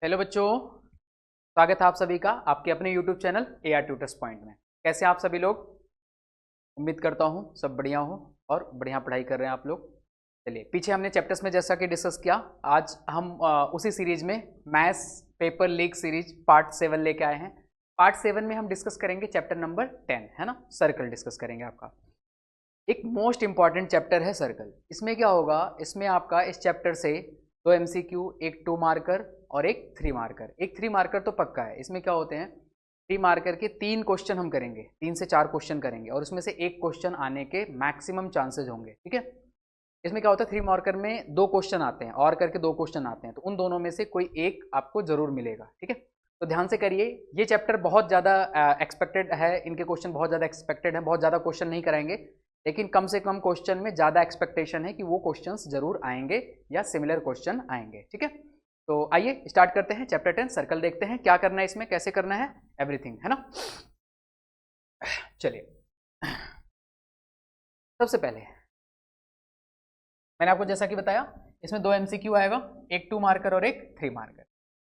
Hello बच्चों, स्वागत है आप सभी का आपके अपने YouTube channel AR tutors point में। कैसे हैं आप सभी लोग? उम्मीद करता हूँ सब बढ़िया हो और बढ़िया पढ़ाई कर रहे हैं आप लोग। चलिए, पीछे हमने चैप्टर्स में जैसा कि डिस्कस किया, आज हम उसी सीरीज में maths paper leak series part 7 लेके आए हैं। पार्ट 7 में हम डिस्कस करेंगे चैप्टर नंबर 10, है ना, सर्कल डिस्कस करेंगे। आपका एक मोस्ट इंपॉर्टेंट चैप्टर है सर्कल। इसमें क्या होगा, इसमें आपका इस चैप्टर से 2 MCQ, एक 2 मार्कर और एक 3 मार्कर। एक 3 मार्कर तो पक्का है। इसमें क्या होते हैं, 3 मार्कर के 3 क्वेश्चन हम करेंगे, 3 से 4 क्वेश्चन करेंगे और उसमें से एक क्वेश्चन आने के मैक्सिमम चांसेस होंगे। ठीक है, इसमें क्या होता है, 3 मार्कर में 2 क्वेश्चन आते हैं और करके 2 क्वेश्चन आते हैं, तो उन दोनों में से कोई एक आपको जरूर मिलेगा। ठीक है, तो ध्यान से करिए। ये चैप्टर बहुत ज़्यादा एक्सपेक्टेड है, इनके क्वेश्चन बहुत ज़्यादा एक्सपेक्टेड है। बहुत ज़्यादा क्वेश्चन नहीं कराएंगे, लेकिन कम से कम क्वेश्चन में ज़्यादा एक्सपेक्टेशन है कि वो क्वेश्चंस जरूर आएंगे या सिमिलर क्वेश्चन आएंगे। ठीक है, तो आइए स्टार्ट करते हैं। चैप्टर 10 सर्कल देखते हैं क्या करना है, इसमें कैसे करना है, एवरीथिंग, है ना। चलिए, सबसे पहले मैंने आपको जैसा कि बताया, इसमें 2 MCQ आएगा, एक 2 मार्कर और एक 3 मार्कर।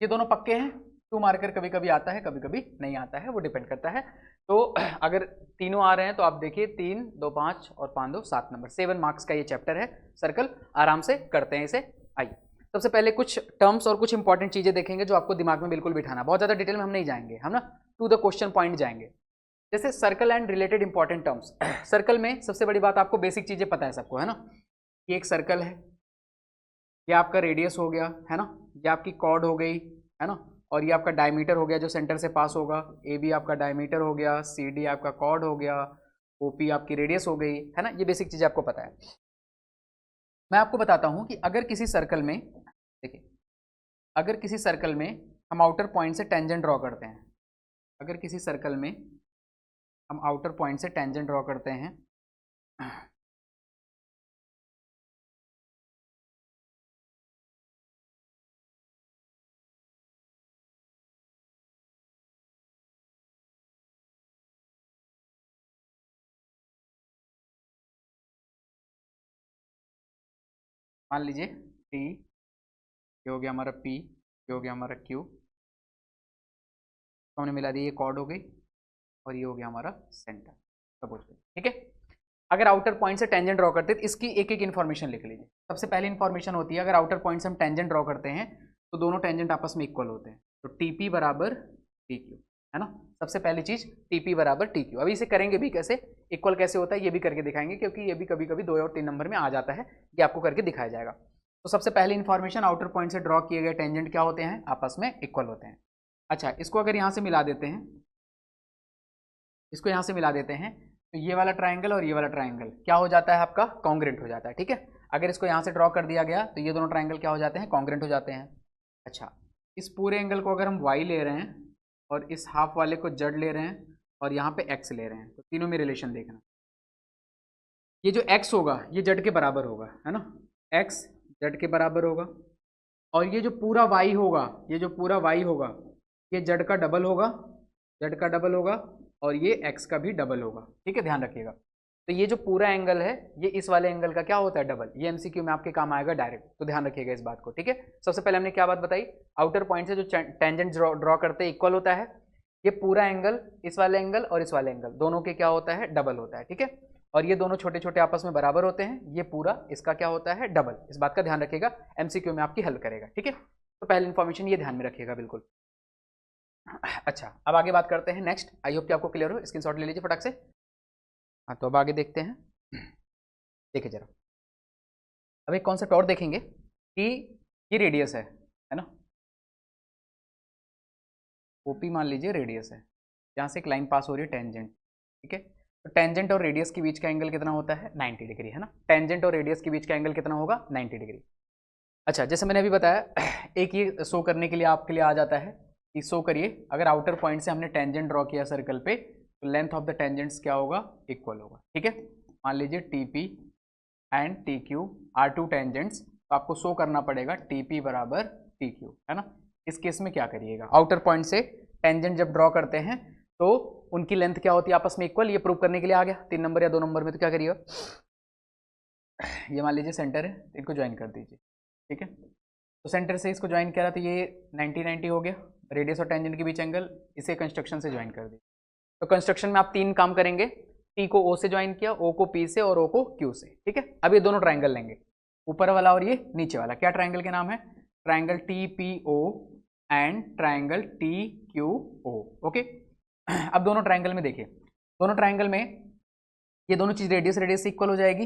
ये दोनों पक्के हैं। 2 मार्कर कभी कभी आता है, कभी कभी नहीं आता है, वो डिपेंड करता है। तो अगर तीनों आ रहे हैं तो आप देखिए 3, 2, 5 और 5, 2, 7 नंबर, 7 मार्क्स का ये चैप्टर है सर्कल। आराम से करते हैं इसे। आइए, सबसे पहले कुछ टर्म्स और कुछ इंपॉर्टेंट चीजें देखेंगे जो आपको दिमाग में बिल्कुल बिठाना। बहुत ज्यादा डिटेल में हम नहीं जाएंगे, हम ना टू द क्वेश्चन पॉइंट जाएंगे। जैसे circle and related important terms. Circle में सबसे बड़ी बात, आपको बेसिक चीजें पता है सबको, है ना। ये एक सर्कल है, ये आपका रेडियस हो गया, है ना, ये आपकी कॉर्ड हो गई, है ना, और ये आपका डायमीटर हो गया जो सेंटर से पास होगा। ए बी आपका डायमीटर हो गया, सी डी आपका कॉर्ड हो गया, ओ पी आपकी रेडियस हो गई, है ना। ये बेसिक चीज़ आपको पता है। मैं आपको बताता हूँ कि अगर किसी सर्कल में, देखिए, अगर किसी सर्कल में हम आउटर पॉइंट से टेंजेंट ड्रॉ करते हैं, अगर किसी सर्कल में हम आउटर पॉइंट से टेंजेंट ड्रॉ करते हैं, मान लीजिए टी, ये हो गया हमारा पी, ये हो गया हमारा क्यू, तो हमने मिला दी, ये कॉर्ड हो गई और ये हो गया हमारा सेंटर, सपोज। ठीक है, अगर आउटर पॉइंट से टेंजेंट ड्रॉ करते हैं, इसकी एक एक इन्फॉर्मेशन लिख लीजिए। सबसे पहली इन्फॉर्मेशन होती है, अगर आउटर पॉइंट से हम टेंजेंट ड्रॉ करते हैं तो दोनों टेंजेंट आपस में इक्वल होते हैं, तो टीपी बराबर टी क्यू, है ना। सबसे पहली चीज टीपी बराबर टी क्यू। अभी इसे करेंगे भी कैसे, इक्वल कैसे होता है ये भी करके दिखाएंगे, क्योंकि ये भी कभी कभी 2 और 3 नंबर में आ जाता है, ये आपको करके दिखाया जाएगा। तो सबसे पहली इन्फॉर्मेशन, आउटर पॉइंट से ड्रॉ किए गए टेंजेंट क्या होते हैं, आपस में इक्वल होते हैं। अच्छा, इसको अगर यहाँ से मिला देते हैं, इसको यहाँ से मिला देते हैं, तो ये वाला ट्राइंगल और ये वाला ट्राइंगल क्या हो जाता है, आपका कॉन्ग्रेंट हो जाता है। ठीक है, अगर इसको यहाँ से ड्रॉ कर दिया गया तो ये दोनों ट्राइंगल क्या हो जाते हैं, कॉन्ग्रेंट हो जाते हैं। अच्छा, इस पूरे एंगल को अगर हम y ले रहे हैं और इस हाफ वाले को z ले रहे हैं और यहाँ पे x ले रहे हैं, तो तीनों में रिलेशन देखना। ये जो x होगा ये z के बराबर होगा, है ना, x z के बराबर होगा, और ये जो पूरा y होगा, ये जो पूरा y होगा, ये z का डबल होगा, z का डबल होगा, और ये x का भी डबल होगा। ठीक है, ध्यान रखिएगा। तो ये जो पूरा एंगल है, ये इस वाले एंगल का क्या होता है, डबल। ये MCQ में आपके काम आएगा डायरेक्ट, तो ध्यान रखिएगा इस बात को। ठीक है, सबसे पहले हमने क्या बात बताई, आउटर पॉइंट से जो टेंजेंट ड्रॉ करते हैं इक्वल होता है। ये पूरा एंगल, इस वाले एंगल और इस वाले एंगल दोनों के क्या होता है, डबल होता है। ठीक है, और ये दोनों छोटे छोटे आपस में बराबर होते हैं, ये पूरा इसका क्या होता है, डबल। इस बात का ध्यान रखिएगा, MCQ में आपकी हेल्प करेगा। ठीक है, तो पहली इन्फॉर्मेशन ये ध्यान में रखिएगा बिल्कुल। अच्छा, अब आगे बात करते हैं नेक्स्ट। आई होप कि आपको क्लियर हो, स्क्रीनशॉट ले लीजिए फटाक से। हाँ, तो अब आगे देखते हैं। देखिए जरा, अब एक कॉन्सेप्ट और देखेंगे कि ये रेडियस है ना, ओपी मान लीजिए रेडियस है, जहाँ से एक लाइन पास हो रही है टेंजेंट। ठीक है, तो टेंजेंट और रेडियस के बीच का एंगल कितना होता है, 90 डिग्री, है ना। टेंजेंट और रेडियस के बीच का एंगल कितना होगा, 90 डिग्री। अच्छा, जैसे मैंने अभी बताया, एक ये शो करने के लिए आपके लिए आ जाता है कि शो करिए, अगर आउटर पॉइंट से हमने टेंजेंट ड्रॉ किया सर्कल पे, तो लेंथ ऑफ द टेंजेंट्स क्या होगा, इक्वल होगा। ठीक है, मान लीजिए TP and T Q R 2 tangents, तो आपको शो करना पड़ेगा टीपी बराबर टी क्यू, है ना। इस केस में क्या करिएगा, आउटर पॉइंट से टेंजेंट जब ड्रॉ करते हैं तो उनकी लेंथ क्या होती है, आपस में इक्वल। ये प्रूव करने के लिए आ गया 3 नंबर या 2 नंबर में, तो क्या करिएगा, ये मान लीजिए सेंटर है, इनको ज्वाइन कर दीजिए। ठीक है, तो सेंटर से इसको ज्वाइन करा तो ये 90-90 हो गया, रेडियस और टेंजेंट के बीच एंगल, इसे कंस्ट्रक्शन से ज्वाइन कर दिया। तो कंस्ट्रक्शन में आप 3 काम करेंगे, P को O से ज्वाइन किया, O को P से और O को Q से, ठीक है। अब ये दोनों ट्राइंगल लेंगे, ऊपर वाला और ये नीचे वाला, क्या ट्राइंगल के नाम है, triangle TPO and triangle TQO, okay. अब दोनों ट्राइंगल में देखिए, दोनों ट्राइंगल में ये दोनों चीज रेडियस रेडियस से इक्वल हो जाएगी,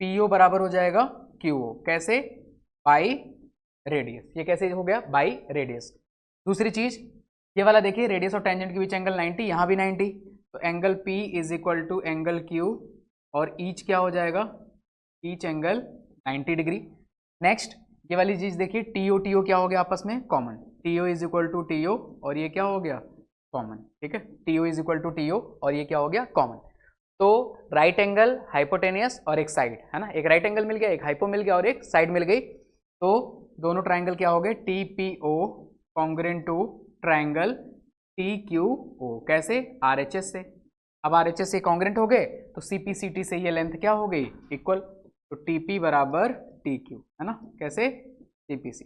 PO बराबर हो जाएगा QO, कैसे, बाई रेडियस, ये कैसे हो गया, बाई रेडियस। दूसरी चीज ये वाला देखिए, रेडियस और टेंजेंट के बीच एंगल 90, यहाँ भी 90, तो angle P is equal to angle Q और ईच क्या हो जाएगा, ईच एंगल 90 डिग्री। नेक्स्ट ये वाली चीज देखिए, TO क्या हो गया आपस में common, TO is equal to TO और ये क्या हो गया कॉमन, ठीक है, TO is equal to TO और ये क्या हो गया कॉमन। तो राइट एंगल, हाइपोटेनियस और एक साइड, है ना, एक राइट एंगल मिल गया, एक हाइपो मिल गया और एक साइड मिल गई, तो दोनों ट्राइंगल क्या हो गए, TPO congruent to triangle TQO, कैसे, RHS से। अब RHS से कॉन्ग्रुएंट हो गए तो CPCT से ये लेंथ क्या हो गई इक्वल, तो TP बराबर TQ, है ना, कैसे, CPCT,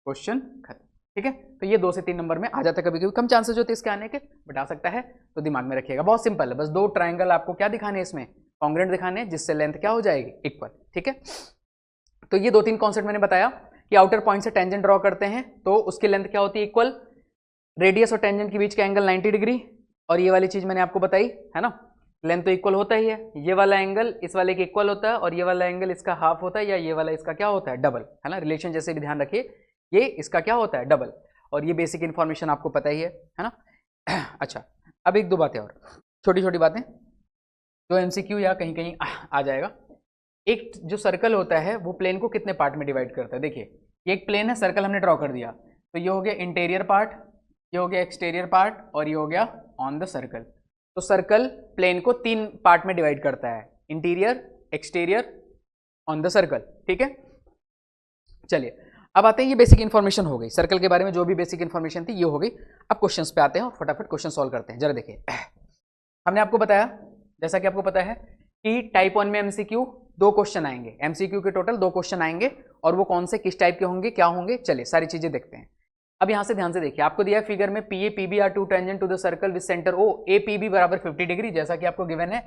क्वेश्चन खत्म, ठीक है। तो ये 2 से 3 नंबर में आ जाता है, कभी कभी कम चांसेस होते हैं इसके आने के, बट आ सकता है, तो दिमाग में रखिएगा, बहुत सिंपल है, बस 2 ट्राइंगल आपको क्या दिखाने हैं इसमें, कॉन्ग्रुएंट दिखाने हैं, जिससे लेंथ क्या हो जाएगी इक्वल, ठीक है। तो ये 2-3 कॉन्सेप्ट मैंने बताया कि आउटर पॉइंट से टेंजेंट ड्रॉ करते हैं तो उसकी लेंथ क्या होती है इक्वल, रेडियस और टेंजेंट के बीच का एंगल 90 डिग्री, और ये वाली चीज मैंने आपको बताई है ना, लेंथ तो इक्वल होता ही है, ये वाला एंगल इस वाले के इक्वल होता है और ये वाला एंगल इसका हाफ होता है, या ये वाला इसका क्या होता है डबल, है ना, रिलेशन जैसे भी ध्यान रखिए, ये इसका क्या होता है डबल, और ये बेसिक इन्फॉर्मेशन आपको पता ही है ना। अच्छा, अब 1-2 बातें और, छोटी छोटी बातें जो MCQ या कहीं कहीं आ जाएगा। एक जो सर्कल होता है वो प्लेन को कितने पार्ट में डिवाइड करता है, देखिए ये एक प्लेन है, सर्कल हमने ड्रॉ कर दिया, तो ये हो गया इंटीरियर पार्ट, ये हो गया एक्सटीरियर पार्ट और ये हो गया ऑन द सर्कल। तो सर्कल प्लेन को 3 पार्ट में डिवाइड करता है, interior, exterior, on the circle, ठीक है। चलिए अब आते हैं, ये बेसिक इन्फॉर्मेशन हो गई सर्कल के बारे में, जो भी बेसिक इन्फॉर्मेशन थी ये हो गई। अब क्वेश्चंस पे आते हैं और फटाफट क्वेश्चन सॉल्व करते हैं। जरा देखिए, हमने आपको बताया, जैसा कि आपको पता है कि टाइप 1 में MCQ 2 क्वेश्चन आएंगे, MCQ के टोटल 2 क्वेश्चन आएंगे, और वो कौन से किस टाइप के होंगे, क्या होंगे, चलिए सारी चीजें देखते हैं। अब यहां से ध्यान से देखिए, आपको दिया है फिगर में PA PB are 2 tangent to the circle with centre O, APB बराबर 50 डिग्री, जैसा कि आपको गिवन है।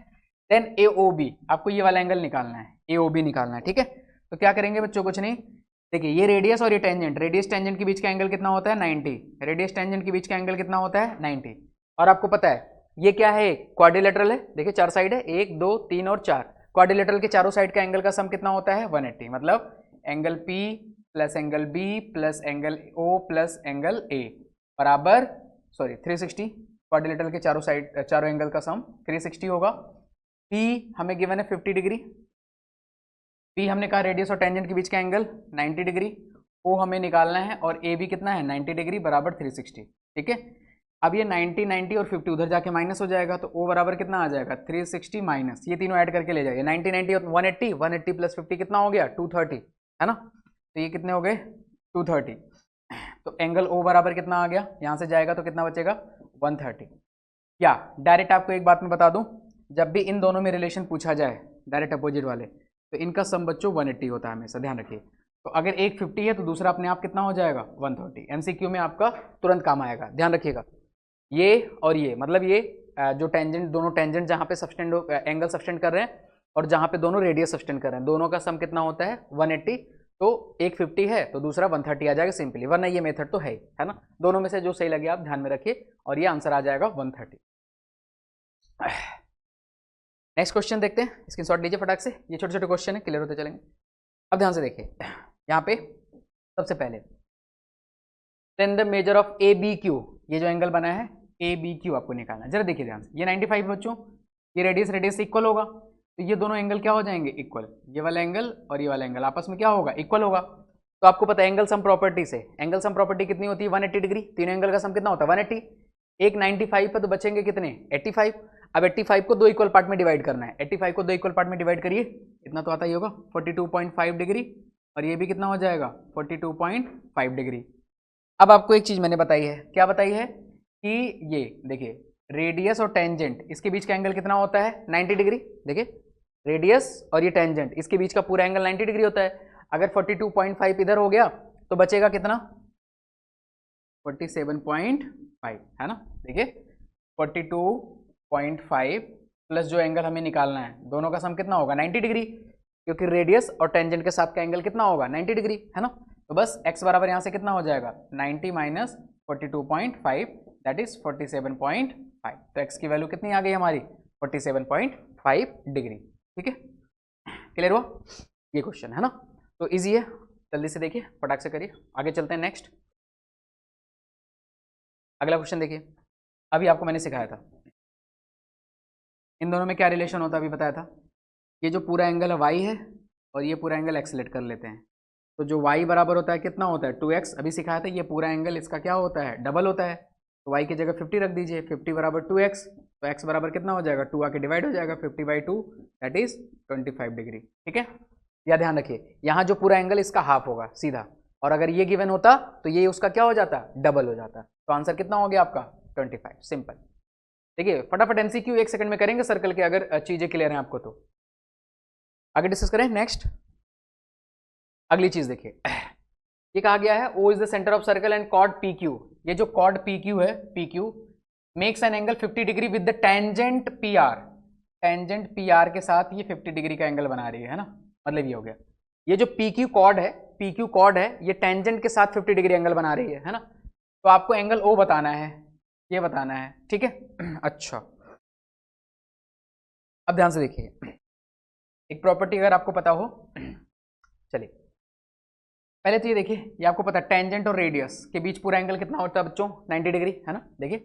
देन AOB, आपको ये वाला एंगल निकालना है, AOB निकालना है, ठीक है। तो क्या करेंगे बच्चों, कुछ नहीं, देखिए ये रेडियस और ये टेंजेंट, रेडियस टेंजेंट के बीच का एंगल कितना होता है 90, रेडियस टेंजेंट के बीच का एंगल कितना होता है 90, और आपको पता है ये क्या है, क्वाड्रिलेटरल है, देखिए 4 साइड है, 1 2 3 और 4, क्वाड्रिलेटरल के चारों साइड का एंगल का सम कितना होता है 180, मतलब angle P plus angle B plus angle O plus angle A बराबर 360, क्वाड्रिलेटरल के चारों साइड चारों एंगल का सम 360 होगा। P हमें गिवन है 50 डिग्री, P हमने कहा रेडियस और टेंजेंट के बीच का एंगल 90 डिग्री, O हमें निकालना है और A भी कितना है 90 डिग्री बराबर 360, ठीक है। अब ये 90 90 और 50 उधर जाके माइनस हो जाएगा, तो O बराबर कितना आ जाएगा 360 माइनस, ये तीनों ऐड करके ले जाइए, 90 90 और 180, 180 प्लस 50 कितना हो गया 230, है ना, तो ये कितने हो गए 230, तो एंगल O बराबर कितना आ गया, यहाँ से जाएगा तो कितना बचेगा 130। या डायरेक्ट आपको एक बात मैं बता दूं, जब भी इन दोनों में रिलेशन पूछा जाए डायरेक्ट अपोजिट वाले, तो इनका सम बच्चों 180 होता है हमेशा, ध्यान रखिए। तो अगर एक 50 है तो दूसरा अपने आप कितना हो जाएगा 130, MCQ में आपका तुरंत काम आएगा, ध्यान रखिएगा। ये और ये मतलब ये जो टेंजेंट, दोनों टेंजेंट जहाँ पे सबस्टेंड एंगल सबस्टेंड कर रहे हैं और जहाँ पे दोनों रेडियस सबस्टेंड कर रहे हैं, दोनों का सम कितना होता है 180, तो एक 50 है तो दूसरा 130 आ जाएगा सिंपली, वरना ये मेथड तो है ना। दोनों में से जो सही लगे आप ध्यान में रखिए, और ये आंसर आ जाएगा 130। नेक्स्ट क्वेश्चन देखते हैं, स्क्रीनशॉट लीजिए फटाक से, ये छोटे छोटे क्वेश्चन है, क्लियर होते चलेंगे। अब ध्यान से देखिए, यहाँ पे सबसे पहले then the measure of ABQ, ये जो एंगल बना है ABQ आपको निकालना है, जरा देखिए ध्यान से, ये 95 बच्चों, ये रेडियस रेडियस से इक्वल होगा, तो ये दोनों एंगल क्या हो जाएंगे इक्वल, ये वाला एंगल और ये वाला एंगल आपस में क्या होगा इक्वल होगा। तो आपको पता है एंगल सम प्रॉपर्टी से, एंगल सम प्रॉपर्टी कितनी होती है 180 डिग्री, तीनों एंगल का सम कितना होता है 180, एक 95 पर तो बचेंगे कितने 85। अब 85 को 2 इक्वल पार्ट में डिवाइड करना है, 85 को 2 इक्वल पार्ट में डिवाइड करिए, इतना तो आता ही होगा 42.5 डिग्री, और ये भी कितना हो जाएगा 42.5 डिग्री। अब आपको एक चीज मैंने बताई है, क्या बताई है कि ये देखिए रेडियस और टेंजेंट इसके बीच का एंगल कितना होता है 90 डिग्री, देखिए रेडियस और ये टेंजेंट इसके बीच का पूरा एंगल 90 डिग्री होता है। अगर 42.5 इधर हो गया तो बचेगा कितना 47.5 है ना। देखिए 42.5 प्लस जो एंगल हमें निकालना है, दोनों का सम कितना होगा 90 डिग्री, क्योंकि रेडियस और टेंजेंट के साथ का एंगल कितना होगा 90 डिग्री है ना। तो बस x बराबर यहाँ से कितना हो जाएगा 90 माइनस 42.5 दैट इज 47.5। तो x की वैल्यू कितनी आ गई हमारी 47.5 डिग्री। ठीक है, क्लियर हुआ ये क्वेश्चन है ना। तो इजी है, जल्दी से देखिए, फटाक से करिए, आगे चलते हैं नेक्स्ट। अगला क्वेश्चन देखिए, अभी आपको मैंने सिखाया था इन दोनों में क्या रिलेशन होता है, अभी बताया था। ये जो पूरा एंगल है y है और ये पूरा एंगल x लेट कर लेते हैं, तो जो y बराबर होता है कितना होता है 2x, अभी सिखाया था। ये पूरा एंगल इसका क्या होता है डबल होता है, तो y की जगह 50 रख दीजिए, 50 बराबर 2x, तो x बराबर कितना हो जाएगा 2 आके डिवाइड हो जाएगा 50/2 दैट इज 25 डिग्री। ठीक है, या ध्यान रखिए यहाँ जो पूरा एंगल इसका हाफ होगा सीधा, और अगर ये गिवन होता तो ये उसका क्या हो जाता डबल हो जाता। तो आंसर कितना हो गया आपका 25, सिंपल। देखिए फटाफट एमसीक्यू 1 सेकंड में करेंगे सर्कल के, अगर चीजें क्लियर हैं आपको तो। आगे डिस्कस करें नेक्स्ट। अगली चीज देखिए, ये कहा गया है O is the centre of circle and chord PQ। ये जो कॉर्ड PQ है, PQ makes an angle 50 degree with the tangent PR। Tangent PR के साथ ये 50 डिग्री का एंगल बना रही है ना, मतलब ये हो गया। ये जो PQ कॉर्ड है, PQ कॉर्ड है, ये टेंजेंट के साथ 50 डिग्री एंगल बना रही है ना। तो आपको एंगल O बताना है, ये बताना है। ठीक है अच्छा, अब ध्यान से देखिए, एक प्रॉपर्टी अगर आपको पता हो, चलिए पहले तो ये देखिए, ये आपको पता है टेंजेंट और रेडियस के बीच पूरा एंगल कितना होता है बच्चों 90 डिग्री है ना। देखिए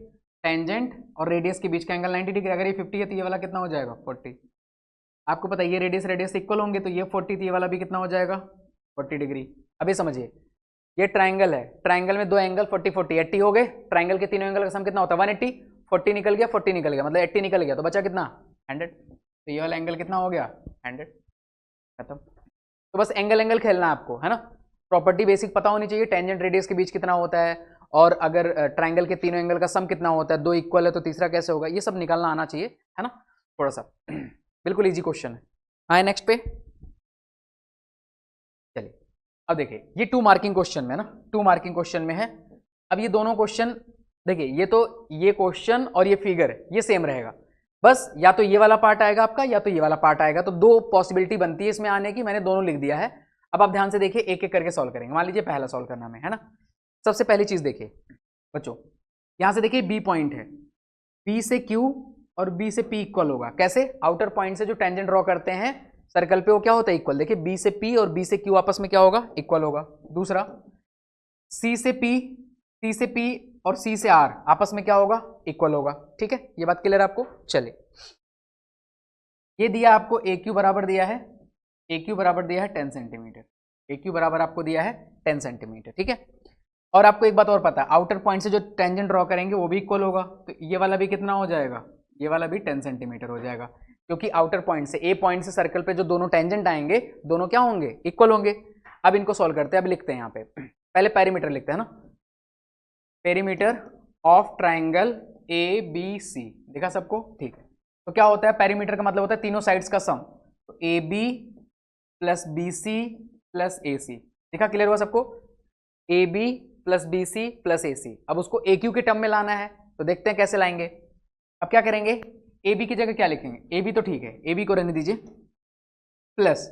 टेंजेंट और रेडियस के बीच का एंगल 90 डिग्री, अगर ये 50 है तो ये वाला कितना हो जाएगा 40। आपको पता है ये रेडियस रेडियस इक्वल होंगे, तो ये 40 तो ये वाला भी कितना हो जाएगा 40 डिग्री। अभी समझिए, ये ट्राइंगल है, ट्राइंगल में दो एंगल 40 40 80 हो गए, ट्राइंगल के तीनों एंगल का सम कितना होता है 180, 40 निकल गया 40 निकल गया, मतलब 80 निकल गया, तो बचा कितना 100। तो ये वाला एंगल कितना हो गया 100, खत्म। तो बस एंगल एंगल खेलना है आपको है ना, प्रॉपर्टी बेसिक पता होनी चाहिए, टेंजेंट रेडियस के बीच कितना होता है, और अगर ट्राइंगल के तीनों एंगल का सम कितना होता है, दो इक्वल है तो तीसरा कैसे होगा, ये सब निकालना आना चाहिए है ना, थोड़ा सा बिल्कुल इजी क्वेश्चन है। आए नेक्स्ट पे, चलिए अब देखिए, ये 2 मार्किंग क्वेश्चन में ना, 2 मार्किंग क्वेश्चन में है। अब ये दोनों क्वेश्चन देखिए, ये तो ये क्वेश्चन और ये फिगर ये सेम रहेगा, बस या तो ये वाला पार्ट आएगा आपका या तो ये वाला पार्ट आएगा, तो 2 पॉसिबिलिटी बनती है इसमें आने की, मैंने दोनों लिख दिया है। अब आप ध्यान से देखिए, एक एक करके सॉल्व करेंगे। मान लीजिए पहला सॉल्व करना में है ना, सबसे पहली चीज देखिए बच्चों, यहां से देखिए बी पॉइंट है, बी से क्यू और बी से पी इक्वल होगा, कैसे आउटर पॉइंट से जो टेंजेंट ड्रॉ करते हैं सर्कल पे वो क्या होता है इक्वल। देखिए बी से पी और बी से क्यू आपस में क्या होगा इक्वल होगा। दूसरा सी से पी, सी से पी और सी से आर आपस में क्या होगा इक्वल होगा। ठीक है, ये बात क्लियर आपको। चलिए ये दिया आपको ए क्यू बराबर दिया है, ए क्यू बराबर दिया है 10 सेंटीमीटर, ए क्यू बराबर आपको दिया है 10 सेंटीमीटर। ठीक है, और आपको एक बात और पता है, आउटर पॉइंट से जो टेंजेंट ड्रॉ करेंगे वो भी इक्वल होगा, तो ये वाला भी कितना हो जाएगा, ये वाला भी 10 सेंटीमीटर हो जाएगा, क्योंकि आउटर पॉइंट से ए पॉइंट से सर्कल पे जो दोनों टेंजेंट आएंगे दोनों क्या होंगे इक्वल होंगे। अब इनको सॉल्व करते हैं, अब लिखते हैं यहाँ पे, पहले पेरीमीटर लिखते हैं ना, perimeter of triangle A B C, देखा सबको ठीक है। तो क्या होता है पेरीमीटर का मतलब होता है तीनों साइड्स का सम, तो A B plus B C plus A C, देखा क्लियर हुआ सबको, A B plus B C plus A C. अब उसको ए क्यू के टर्म में लाना है, तो देखते हैं कैसे लाएंगे। अब क्या करेंगे, ए बी की जगह क्या लिखेंगे, ए बी तो ठीक है, ए बी को रहने दीजिए, प्लस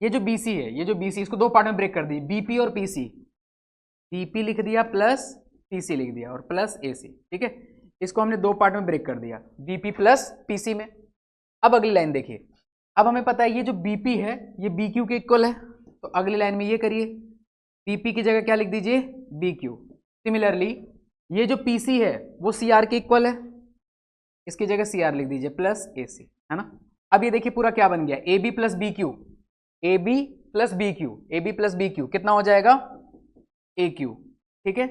ये जो बी सी है, ये जो बी सी इसको 2 पार्ट में ब्रेक कर दी, बीपी और पीसी, बीपी लिख दिया प्लस पीसी लिख दिया और प्लस एसी। ठीक है, इसको हमने 2 पार्ट में ब्रेक कर दिया, बीपी प्लस पीसी में। अब अगली लाइन देखिए, अब हमें पता है ये जो बीपी है ये बीक्यू के इक्वल है, तो अगली लाइन में ये करिए, बीपी की जगह क्या लिख दीजिए बीक्यू। सिमिलरली ये जो पीसी है वो सीआर के इक्वल है, इसकी जगह सीआर लिख दीजिए प्लस एसी, है ना। अब ये देखिए पूरा क्या बन गया, A B plus B Q, A B plus B Q, A B plus B Q कितना हो जाएगा ए क्यू। ठीक है,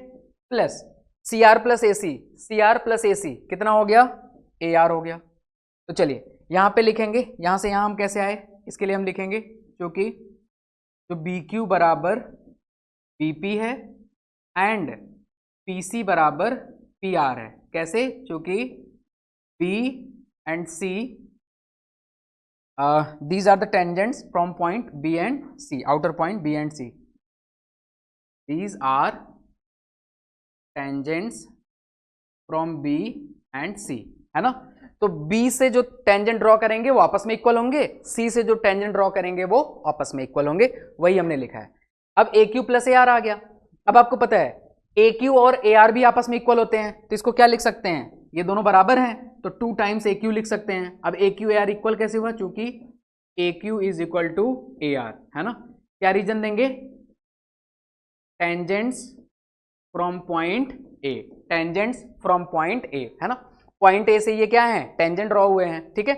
plus C R plus A C, C R plus A C कितना हो गया ए आर हो गया। तो चलिए यहाँ पे लिखेंगे, यहाँ से यहाँ हम कैसे आए, इसके लिए हम लिखेंगे क्योंकि जो बी क्यू बराबर बी पी है एंड पी सी बराबर पी आर है, कैसे, क्योंकि B and C, these are the tangents from point B and C, outer point B and C. These are tangents from B and C, है ना। तो B से जो टेंजेंट ड्रॉ करेंगे वो आपस में इक्वल होंगे, सी से जो टेंजेंट ड्रॉ करेंगे वो आपस में इक्वल होंगे, वही हमने लिखा है। अब A Q plus A R आ गया। अब आपको पता है ए क्यू और ए आर भी आपस में इक्वल होते हैं, तो इसको क्या लिख सकते हैं, ये दोनों बराबर हैं तो 2 टाइम्स ए क्यू लिख सकते हैं। अब A Q A R equal कैसे हुआ, चूंकि A Q is equal to A R, है ना। क्या रीजन देंगे, tangents from point A, tangents from point A, है ना। पॉइंट ए से ये क्या है, टेंजेंट ड्रॉ हुए हैं, ठीक है।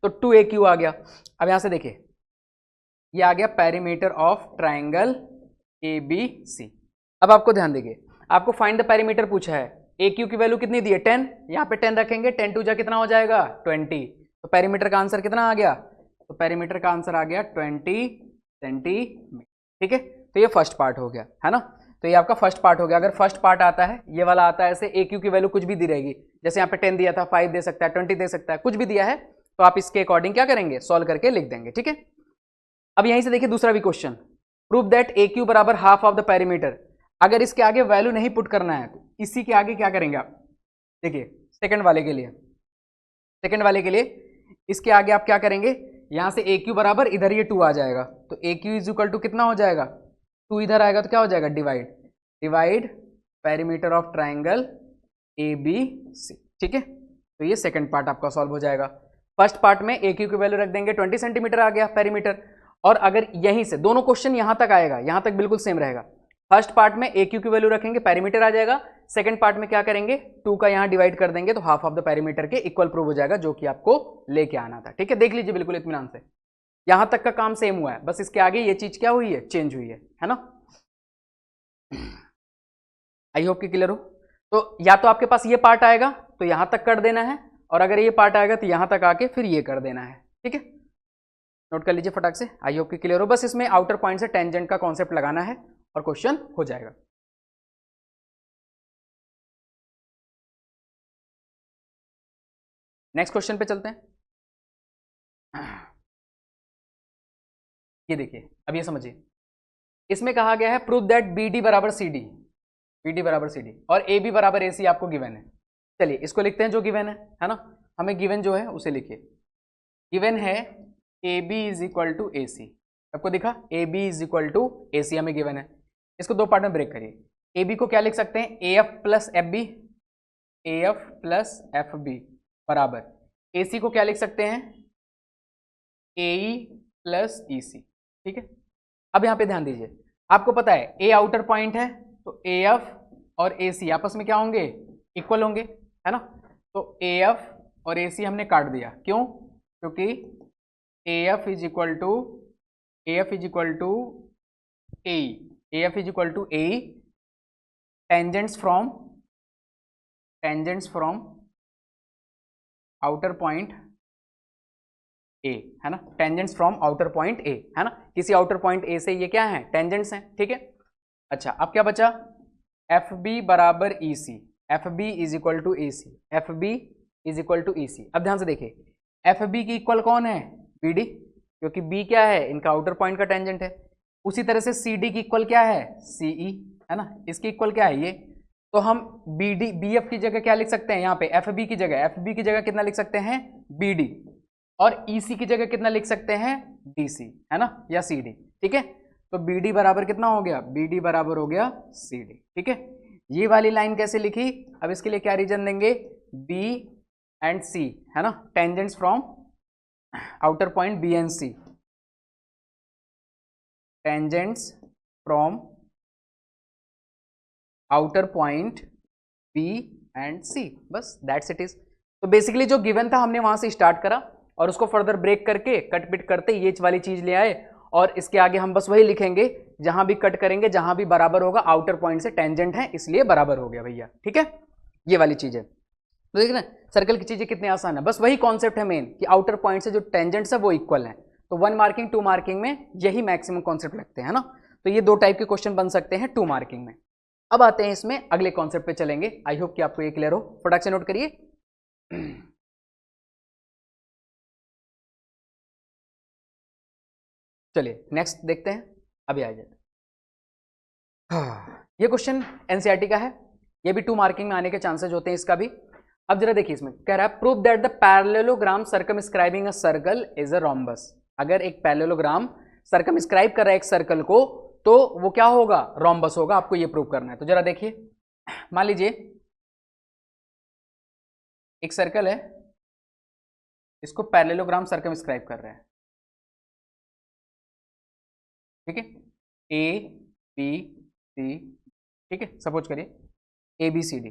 तो 2AQ आ गया। अब यहां से देखिए ये आ गया पेरीमीटर ऑफ ट्राइंगल ABC। अब आपको ध्यान देंगे, आपको फाइंड द पेरीमीटर पूछा है, AQ की वैल्यू कितनी दी है 10, यहां पे 10 रखेंगे, 10 2 जा कितना हो जाएगा 20, तो पेरीमीटर का आंसर कितना आ गया, तो पेरीमीटर का आंसर आ गया 20 सेंटीमीटर, ठीक है। तो ये फर्स्ट पार्ट हो गया, है ना। तो ये आपका फर्स्ट पार्ट हो गया। अगर फर्स्ट पार्ट आता है, ये वाला आता है ऐसे, AQ की वैल्यू कुछ भी दी रहेगी, जैसे यहाँ पे 10 दिया था, 5 दे सकता है, 20 दे सकता है, कुछ भी दिया है, तो आप इसके अकॉर्डिंग क्या करेंगे, सॉल्व करके लिख देंगे, ठीक है। अब यहीं से देखिए दूसरा भी क्वेश्चन, प्रूव दैट AQ बराबर हाफ ऑफ द पेरीमीटर। अगर इसके आगे वैल्यू नहीं पुट करना है तो इसी के आगे क्या करेंगे आप, देखिए सेकंड वाले के लिए, सेकंड वाले के लिए इसके आगे आप क्या करेंगे, यहां से AQ बराबर इधर ये 2 आ जाएगा, तो AQ इज इक्वल टू कितना हो जाएगा, 2 इधर आएगा तो क्या हो जाएगा, divide, divide perimeter of triangle ABC, ठीक है। तो ये सेकंड पार्ट आपका सॉल्व हो जाएगा। फर्स्ट पार्ट में AQ की वैल्यू रख देंगे, 20 सेंटीमीटर आ गया पेरीमीटर, और अगर यहीं से दोनों क्वेश्चन यहां तक आएगा, यहां तक बिल्कुल सेम रहेगा। फर्स्ट पार्ट में AQ की वैल्यू रखेंगे, पेरीमीटर आ जाएगा। सेकंड पार्ट में क्या करेंगे, 2 का यहां डिवाइड कर देंगे, तो हाफ ऑफ द पेरीमीटर के इक्वल प्रूव हो जाएगा, जो कि आपको लेके आना था, ठीक है। देख लीजिए बिल्कुल इत्मीनान से, यहां तक का काम सेम हुआ है, बस इसके आगे ये चीज क्या हुई है, चेंज हुई है ना। आई होप कि क्लियर हो। तो या तो आपके पास ये पार्ट आएगा तो यहां तक कर देना है, और अगर ये पार्ट आएगा तो यहां तक आके फिर ये कर देना है, ठीक है। नोट कर लीजिए फटाक से, आई होप कि क्लियर हो। बस इसमें आउटर पॉइंट से टेंजेंट का कॉन्सेप्ट लगाना है और क्वेश्चन हो जाएगा। नेक्स्ट क्वेश्चन पे चलते हैं। ये देखिए, अब ये समझिए, इसमें कहा गया है प्रूव दैट BD बराबर CD, BD बराबर CD और AB बराबर AC आपको गिवन है। चलिए इसको लिखते हैं जो गिवन है ना। हमें गिवन जो है उसे लिखिए, गिवन है AB is equal to AC, आपको दिखा AB is equal to AC हमें गिवन है। इसको दो पार्ट में ब्रेक करिए। AB को क्या लिख सकते हैं, AF plus FB, AF plus FB बराबर AC को क्या लिख सकते हैं, AE प्लस EC, ठीक है। अब यहां पे ध्यान दीजिए, आपको पता है A आउटर पॉइंट है, तो AF और AC आपस में क्या होंगे, इक्वल होंगे, है ना। तो AF और AC हमने काट दिया, क्यों, क्योंकि AF is equal to AF is equal to AE, AF is equal to AE, tangents from outer point A, है ना, tangents from outer point A, है ना, किसी आउटर पॉइंट ए से ये क्या है, टेंजेंट्स हैं, ठीक है। अच्छा अब क्या बचा, FB बराबर EC, FB is equal to AC, FB is equal to EC। अब ध्यान से देखिए, FB की इक्वल कौन है, BD, क्योंकि B क्या है, इनका आउटर पॉइंट का टेंजेंट है। उसी तरह से CD की इक्वल क्या है, CE, है ना, इसकी इक्वल क्या है ये, तो हम BF की जगह क्या लिख सकते हैं, यहाँ पे FB की जगह कितना लिख सकते हैं, BD, और EC की जगह कितना लिख सकते हैं, DC, है ना, या CD, ठीक है। तो BD बराबर कितना हो गया, BD बराबर हो गया CD, ठीक है। ये वाली लाइन कैसे लिखी, अब इसके लिए क्या रीजन देंगे, B एंड C, है ना, tangents from outer point B and C, tangents from outer point B and C, बस दैट्स इट इज। तो बेसिकली जो गिवन था हमने वहां से स्टार्ट करा और उसको फर्दर ब्रेक करके कट पिट करते ये वाली चीज ले आए, और इसके आगे हम बस वही लिखेंगे, जहां भी कट करेंगे जहां भी बराबर होगा आउटर पॉइंट से टेंजेंट है इसलिए बराबर हो गया भैया, ठीक है। ये वाली चीज है, तो देख रहे हैं सर्कल की चीजें कितनी आसान है, बस वही कॉन्सेप्ट है मेन कि आउटर पॉइंट से जो टेंजेंट्स है वो इक्वल है। तो 1 मार्किंग 2 मार्किंग में यही मैक्सिमम कॉन्सेप्ट लगते हैं ना। तो ये 2 टाइप के क्वेश्चन बन सकते हैं 2 मार्किंग में। अब आते हैं इसमें अगले कॉन्सेप्ट पे चलेंगे, आई होप कि आपको ये क्लियर हो, फटाक से नोट करिए। चलिए नेक्स्ट देखते हैं, अभी आ जाए। ये क्वेश्चन एनसीईआरटी का है, ये भी 2 मार्किंग में आने के चांसेस होते हैं इसका भी। अब जरा देखिए, इसमें कह रहा है prove that the parallelogram circumscribing a circle is a rhombus. अगर एक पैरेललोग्राम सर्कमस्क्राइब कर रहा है एक सर्कल को तो वो क्या होगा, रोम्बस होगा। आपको ये प्रूव करना है। तो जरा देखिए, मान लीजिए एक सर्कल है, इसको पैरेललोग्राम सर्कमस्क्राइब कर रहा है, ठीक है, ए बी सी, ठीक है, सपोज करिए ए बी सी डी,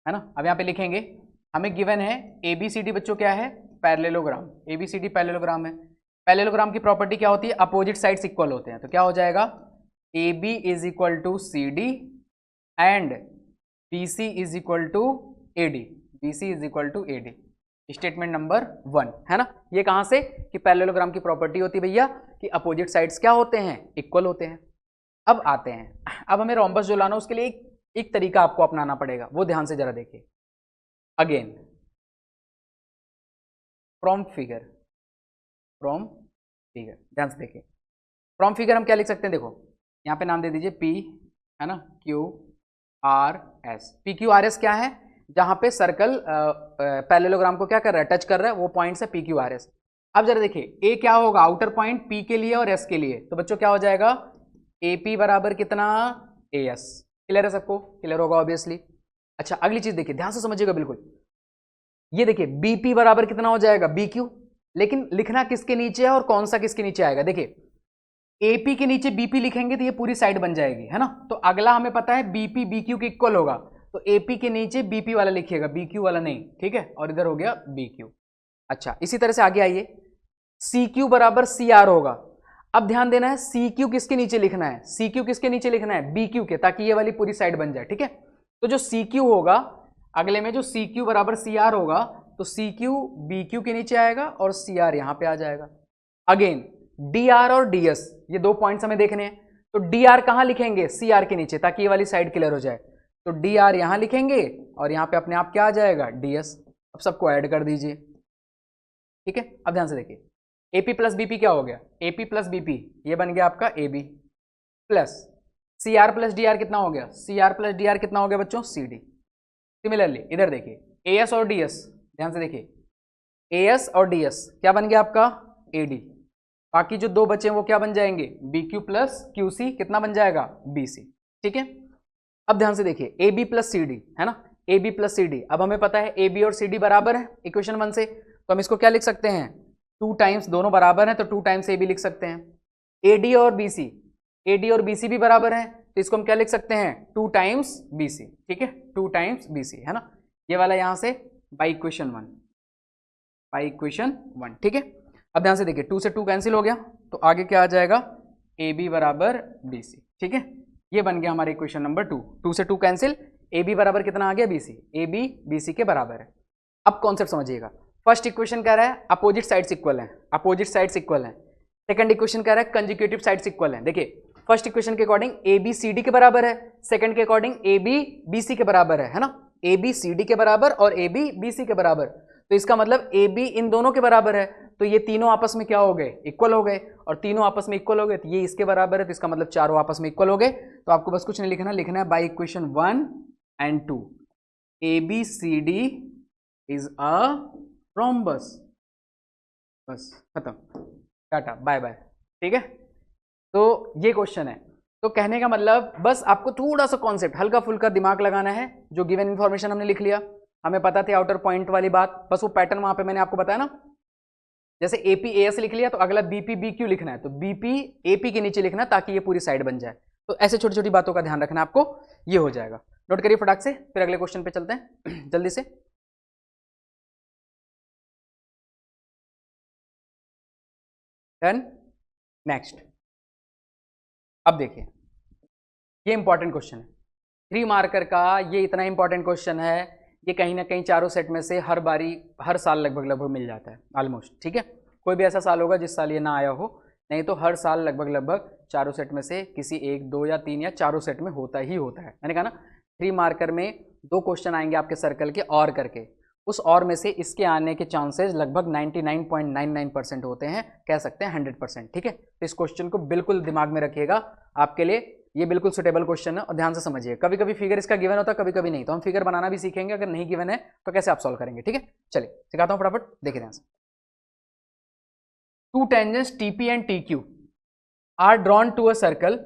है ना। अब यहाँ पे लिखेंगे, हमें गिवन है ए बी सी डी बच्चों क्या है, parallelogram. A B C D parallelogram है। पैरेललोग्राम की प्रॉपर्टी क्या होती है, अपोजिट साइड्स इक्वल होते हैं। तो क्या हो जाएगा, A B is equal to C D and B C is equal to A D, B C is equal to A D. Statement number 1, है ना। ये कहाँ से, कि पैरेललोग्राम की प्रॉपर्टी होती है भैया कि अपोजिट साइड्स क्या होते हैं, इक्वल होते हैं। अब आते हैं, अब हमें रोम्बस जो लाना, उसके लिए एक तरीका आपको अपनाना पड़ेगा, वो ध्यान से जरा देखिए। अगेन फ्रॉम फिगर, ध्यान से देखिए। फ्रॉम फिगर हम क्या लिख सकते हैं, देखो यहाँ पे नाम दे दीजिए पी, है ना, Q R S. P Q R S क्या है, जहां पे सर्कल पैरेललोग्राम को क्या कर रहा है, टच कर रहा है, वो पॉइंट्स है पी क्यू आर एस। अब जरा देखिए, ए क्या होगा, आउटर पॉइंट पी के लिए और एस के लिए। तो बच्चों क्या हो जाएगा, ए पी बराबर कितना, ए एस। क्लियर है सबको, क्लियर होगा ऑब्वियसली। अच्छा, अगली चीज देखिए, ध्यान से समझिएगा बिल्कुल। ये देखिए बीपी बराबर कितना हो जाएगा, बी क्यू। लेकिन लिखना किसके नीचे है और कौन सा किसके नीचे आएगा, देखिए एपी के नीचे बीपी लिखेंगे तो ये पूरी साइड बन जाएगी, है ना। तो अगला हमें पता है बीपी बीक्यू के इक्वल होगा, तो एपी के नीचे बीपी वाला लिखिएगा, बीक्यू वाला नहीं, ठीक है। और इधर हो गया बीक्यू। अच्छा, इसी तरह से आगे आइए, सी क्यू बराबर सी आर होगा। अब ध्यान देना है, सी क्यू किसके नीचे लिखना है, सी क्यू किसके नीचे लिखना है, बी क्यू के, ताकि ये वाली पूरी साइड बन जाए, ठीक है। तो जो सी क्यू होगा अगले में, जो सी क्यू बराबर सी आर होगा, तो सी क्यू बी क्यू के नीचे आएगा और सी आर यहां पे आ जाएगा। अगेन डी आर और डी एस, ये 2 पॉइंट्स हमें देखने हैं। तो डी आर कहां लिखेंगे, सी आर के नीचे, ताकि ये वाली साइड क्लियर हो जाए। तो डी आर यहां लिखेंगे और यहां पे अपने आप क्या आ जाएगा, डी एस। अब सबको ऐड कर दीजिए, ठीक है। अब ध्यान से देखिए, एपी प्लस बीपी क्या हो गया, एपी प्लस बीपी, ये बन गया आपका A B, plus C R plus D R कितना हो गया, C R plus D R कितना हो गया बच्चों, सी डी। सिमिलरली इधर देखिए, ए एस और डी एस, ध्यान से देखिए, ए एस और डी एस क्या बन गया आपका, ए डी। बाकी जो 2 बचे हैं वो क्या बन जाएंगे, B Q plus Q C कितना बन जाएगा, बी सी, ठीक है। अब ध्यान से देखिए, A B plus C D, है ना, A B plus C D. अब हमें पता है ए बी और सी डी बराबर है इक्वेशन 1 से, तो हम इसको क्या लिख सकते हैं, 2 टाइम्स, दोनों बराबर हैं तो 2 टाइम्स ए बी लिख सकते हैं। ए डी और बी सी, ए डी और बी सी भी बराबर है, तो इसको हम क्या लिख सकते हैं, 2 टाइम्स बी सी, ठीक है, 2 टाइम्स बी सी, है ना। ये वाला यहां से बाई इक्वेशन 1, बाई इक्वेशन 1, ठीक है। अब ध्यान से देखिए, 2 से 2 कैंसिल हो गया, तो आगे क्या आ जाएगा, ए बी बराबर बी सी, ठीक है। ये बन गया हमारा इक्वेशन नंबर 2, 2 से 2 कैंसिल, ए बी बराबर कितना आ गया, B C, A B B C के बराबर है। अब कॉन्सेप्ट समझिएगा, फर्स्ट इक्वेशन कह रहा है अपोजिट साइड्स इक्वल हैं, अपोजिट साइड्स इक्वल हैं। सेकंड इक्वेशन कह रहा है कंजिक्यूटिव साइड्स इक्वल हैं। देखिए फर्स्ट इक्वेशन के according A B C D के बराबर है, सेकंड के according A B B C के बराबर है ना, ए बी सी डी के बराबर और ए बी बी सी के बराबर। तो इसका मतलब ए बी इन दोनों के बराबर है, तो ये तीनों आपस में क्या हो गए, इक्वल हो गए, और तीनों आपस में इक्वल हो गए तो ये इसके बराबर है, तो इसका मतलब चारों आपस में इक्वल हो गए। तो आपको बस कुछ नहीं लिखना, लिखना है by equation 1 and 2 A B C D is a rhombus, बस खत्म, टाटा बाय बाय, ठीक है। तो ये क्वेश्चन है, तो कहने का मतलब बस आपको थोड़ा सा कॉन्सेप्ट हल्का फुल्का दिमाग लगाना है। जो गिवन इन्फॉर्मेशन हमने लिख लिया, हमें पता थी आउटर पॉइंट वाली बात, बस वो पैटर्न वहां पे मैंने आपको बताया ना, जैसे एपी एएस लिख लिया तो अगला बीपी बीक्यू लिखना है, तो बीपी एपी के नीचे लिखना है ताकि ये पूरी साइड बन जाए। तो ऐसे छोटी छोटी बातों का ध्यान रखना आपको, ये हो जाएगा। नोट करिए फटाक से, फिर अगले क्वेश्चन पे चलते हैं जल्दी से। Done, next. अब देखिए ये इंपॉर्टेंट क्वेश्चन है 3 मार्कर का, ये इतना इंपॉर्टेंट क्वेश्चन है, ये कहीं ना कहीं चारों सेट में से हर बारी हर साल लगभग मिल जाता है ऑलमोस्ट, ठीक है। कोई भी ऐसा साल होगा जिस साल ये ना आया हो, नहीं तो हर साल लगभग चारों सेट में से किसी 1, 2 या 3 या चारों सेट में होता ही होता है। मैंने कहा ना 3 मार्कर में 2 क्वेश्चन आएंगे आपके सर्कल के और करके, उस और में से इसके आने के चांसेस लगभग 99.99% होते हैं, कह सकते हैं 100%, ठीक है। तो इस क्वेश्चन को बिल्कुल दिमाग में रखिएगा, आपके लिए ये बिल्कुल सुटेबल क्वेश्चन है और ध्यान से समझिए। कभी कभी फिगर इसका गिवन होता है, कभी कभी नहीं, तो हम फिगर बनाना भी सीखेंगे। अगर नहीं गिवन है तो कैसे आप सॉल्व करेंगे, ठीक है। चलिए सिखाता हूँ फटाफट, देखिए ध्यान से। Two tangents TP and TQ are drawn to a circle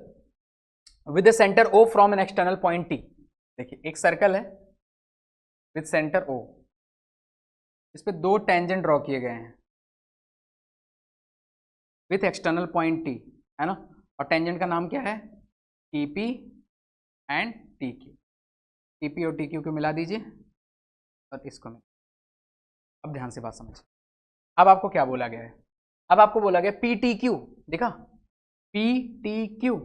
with centre O from an external point T. देखिए एक सर्कल है विद सेंटर ओ, इस पे दो टेंजेंट ड्रॉ किए गए हैं विथ एक्सटर्नल पॉइंट टी, है ना। और टेंजेंट का नाम क्या है, टीपी एंड टीक्यू। टीपी और टीक्यू को मिला दीजिए और इसको मिला। अब ध्यान से बात समझिए। अब आपको क्या बोला गया है, अब आपको बोला गया पी टी क्यू, देखा, पी टी क्यू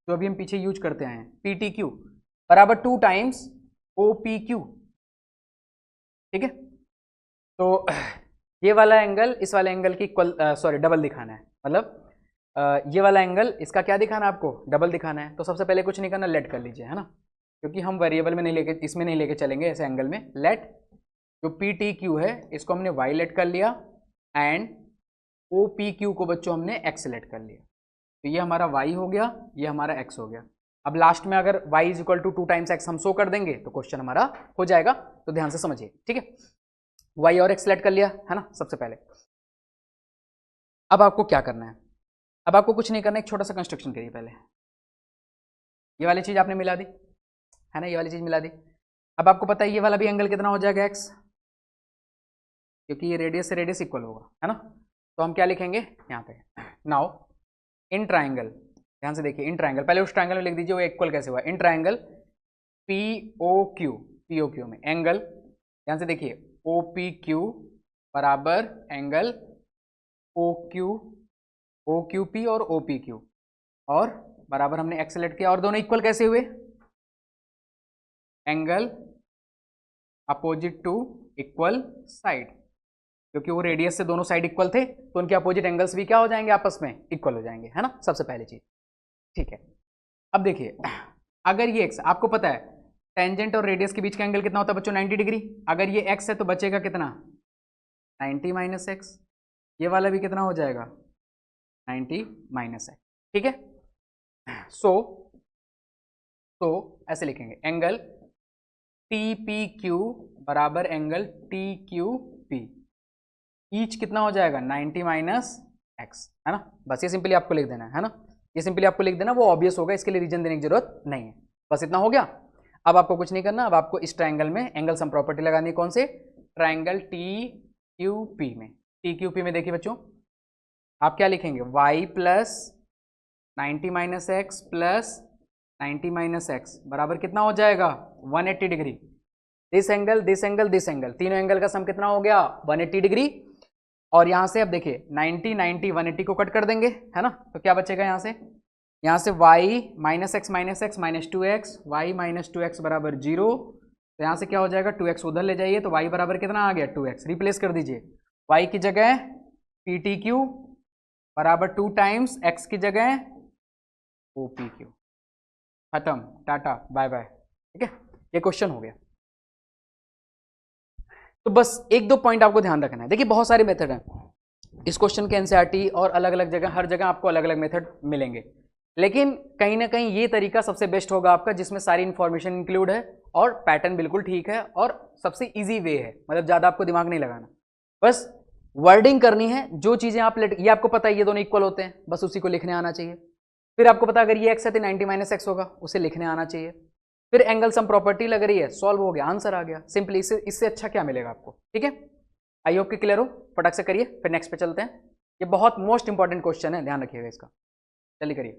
जो अभी हम पीछे यूज करते हैं, पी टी क्यू बराबर 2 टाइम्स ओ पी क्यू, ठीक है। तो ये वाला एंगल इस वाले एंगल की इक्वल, सॉरी डबल दिखाना है, मतलब ये वाला एंगल इसका क्या दिखाना है आपको, डबल दिखाना है। तो सबसे पहले कुछ नहीं करना, लेट कर लीजिए, है ना, क्योंकि हम वेरिएबल में नहीं लेके, इसमें नहीं लेके चलेंगे ऐसे एंगल में। लेट जो पी टी क्यू है इसको हमने वाई लेट कर लिया एंड ओ पी क्यू को बच्चों हमने एक्स लेट कर लिया। तो ये हमारा y हो गया, ये हमारा x हो गया। अब लास्ट में अगर y is equal to 2 times x हम शो कर देंगे तो क्वेश्चन हमारा हो जाएगा। तो ध्यान से समझिए, ठीक है। y और x सेलेक्ट कर लिया, है ना, सबसे पहले। अब आपको क्या करना है, अब आपको कुछ नहीं करना, एक छोटा सा कंस्ट्रक्शन करिए पहले। ये वाली चीज आपने मिला दी, है ना, ये वाली चीज मिला दी। अब आपको पता है ये वाला भी एंगल कितना हो जाएगा, x, क्योंकि ये रेडियस से रेडियस इक्वल होगा, है ना। तो हम क्या लिखेंगे यहाँ पे, नाउ इन ट्राइंगल, ध्यान से देखिए, इन ट्राइंगल, पहले उस ट्राइंगल में लिख दीजिए वो इक्वल कैसे हुआ। इन ट्राइंगल पी ओ क्यू में एंगल, ध्यान से देखिए, ओ पी क्यू बराबर एंगल ओ क्यू पी और ओ पी क्यू, और बराबर हमने एक्स सेलेक्ट किया। और दोनों इक्वल कैसे हुए, angle opposite to equal side, क्योंकि वो रेडियस से दोनों साइड इक्वल थे तो उनके अपोजिट एंगल्स भी क्या हो जाएंगे, आपस में इक्वल हो जाएंगे, है ना, सबसे पहली चीज, ठीक है। अब देखिए, अगर ये x, आपको पता है टेंजेंट और रेडियस के बीच का एंगल कितना होता है बच्चों, 90 डिग्री। अगर ये x है तो बचेगा कितना, 90 माइनस एक्स। ये वाला भी कितना हो जाएगा, 90 माइनस एक्स, ठीक है। सो ऐसे लिखेंगे, एंगल टी पी क्यू बराबर angle T Q P, each कितना हो जाएगा, 90 माइनस एक्स, है ना। बस ये सिंपली आपको लिख देना है ना, ये सिंपली आपको लिख देना, वो ऑब्वियस होगा, इसके लिए रीजन देने की जरूरत नहीं है। बस इतना हो गया। अब आपको कुछ नहीं करना, अब आपको इस ट्राइंगल में एंगल सम प्रॉपर्टी लगानी है। कौन से, ट्राइंगल टी क्यू पी में। टी क्यू पी में देखिए बच्चों, आप क्या लिखेंगे, y plus 90 minus x plus 90 minus x बराबर कितना हो जाएगा, 180 degree. This angle, this angle, this angle, तीनों एंगल का सम कितना हो गया, 180 डिग्री। और यहां से अब देखिए 90 90 180 को कट कर देंगे, है ना। तो क्या बचेगा यहाँ से y minus x minus 2x, y minus 2x बराबर 0। तो यहाँ से क्या हो जाएगा, 2x उधर ले जाइए तो y बराबर कितना आ गया, 2x। रिप्लेस कर दीजिए, y की जगह पी टी क्यू बराबर 2 टाइम्स x की जगह ओ पी क्यू। खत्म, टाटा बाय बाय, ठीक है। ये क्वेश्चन हो गया। तो बस एक दो पॉइंट आपको ध्यान रखना है। देखिए बहुत सारे मेथड हैं इस क्वेश्चन के, एनसीईआरटी और अलग अलग जगह, हर जगह आपको अलग अलग मेथड मिलेंगे, लेकिन कहीं ना कहीं ये तरीका सबसे बेस्ट होगा आपका, जिसमें सारी इंफॉर्मेशन इंक्लूड है और पैटर्न बिल्कुल ठीक है और सबसे इजी वे है, मतलब ज़्यादा आपको दिमाग नहीं लगाना, बस वर्डिंग करनी है। जो चीज़ें आप ये आपको पता है ये दोनों इक्वल होते हैं, बस उसी को लिखने आना चाहिए। फिर आपको पता अगर ये एक्स है तो 90 माइनस एक्स होगा, उसे लिखने आना चाहिए। फिर एंगल सम प्रॉपर्टी लग रही है, सॉल्व हो गया, आंसर आ गया, सिंपली। इससे अच्छा क्या मिलेगा आपको, ठीक है। आई होप कि क्लियर हो, फटाक से करिए, फिर नेक्स्ट पे चलते हैं। ये बहुत मोस्ट इंपॉर्टेंट क्वेश्चन है, ध्यान रखिएगा इसका। चलिए करिए,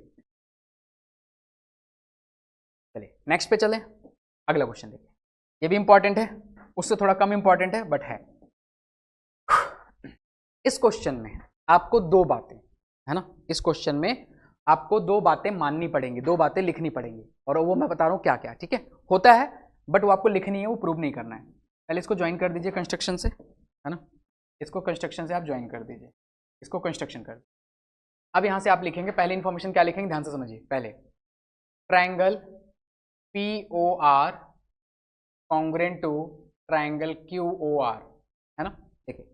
चलिए नेक्स्ट पे चले। अगला क्वेश्चन देखिए, ये भी इंपॉर्टेंट है, उससे थोड़ा कम इंपॉर्टेंट है बट है। इस क्वेश्चन में आपको दो बातें, है ना, इस क्वेश्चन में आपको दो बातें माननी पड़ेंगी, दो बातें लिखनी पड़ेंगी, और वो मैं बता रहा हूं क्या क्या, ठीक है। होता है बट वो आपको लिखनी है, वो प्रूव नहीं करना है। पहले इसको ज्वाइन कर दीजिए कंस्ट्रक्शन से, है ना, इसको कंस्ट्रक्शन से आप ज्वाइन कर दीजिए, इसको कंस्ट्रक्शन कर। अब यहां से आप लिखेंगे, पहले इंफॉर्मेशन क्या लिखेंगे, ध्यान से समझिए। पहले triangle P O R congruent to triangle Q O R, है ना। देखिए